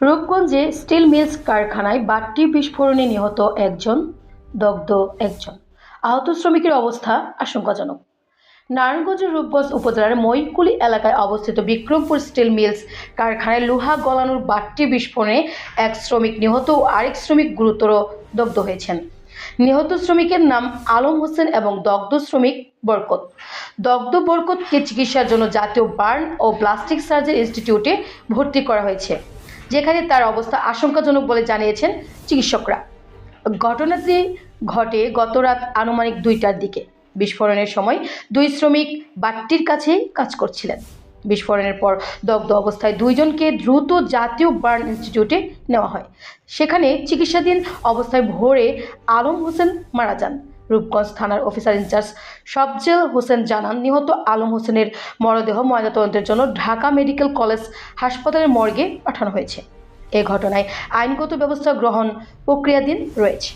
রূপগঞ্জে steel mills কারখানায় বাট্টি বিস্ফোরণে নিহত একজন, দগ্ধ একজন। আহত শ্রমিকের অবস্থা আশঙ্কাজনক। নারায়ণগঞ্জের রূপগঞ্জ উপজেলার মঈনকুলি এলাকায় অবস্থিত বিক্রমপুর স্টিল মিলস কারখানায় লোহা গলানোর বাট্টি বিস্ফোরণে এক শ্রমিক নিহত ও আরেক শ্রমিক গুরুতর দগ্ধ হয়েছেন। নিহত শ্রমিকের নাম আলম হোসেন এবং দগ্ধ শ্রমিক বরকত। দগ্ধ বরকতকে চিকিৎসার জন্য জাতীয় বার্ন ও প্লাস্টিক সার্জারি ইনস্টিটিউটে ভর্তি করা হয়েছে, যেখানে তার অবস্থা আশঙ্কাজনক বলে জানিয়েছেন চিকিৎসকরা। ঘটনাটি ঘটে গত রাত আনুমানিক 2টার দিকে। বিস্ফোরণের সময় দুই শ্রমিক বাট্টির কাছে কাজ করছিলেন। বিস্ফোরণের পর দগ্ধ অবস্থায় দুইজনকে দ্রুত জাতীয় বার্ন ইনস্টিটিউটে নেওয়া হয়। সেখানে চিকিৎসাধীন অবস্থায় ভোরে আলম হোসেন মারা যান। রূপগঞ্জ থানার অফিসার ইনচার্জ সফজল হোসেন জানান, নিহত আলম হোসেনের মরদেহ ময়নাতদন্তের জন্য ঢাকা মেডিকেল কলেজ হাসপাতালের মর্গে পাঠানো হয়েছে। এ ঘটনায় আইনগত ব্যবস্থা গ্রহণ প্রক্রিয়াধীন রয়েছে।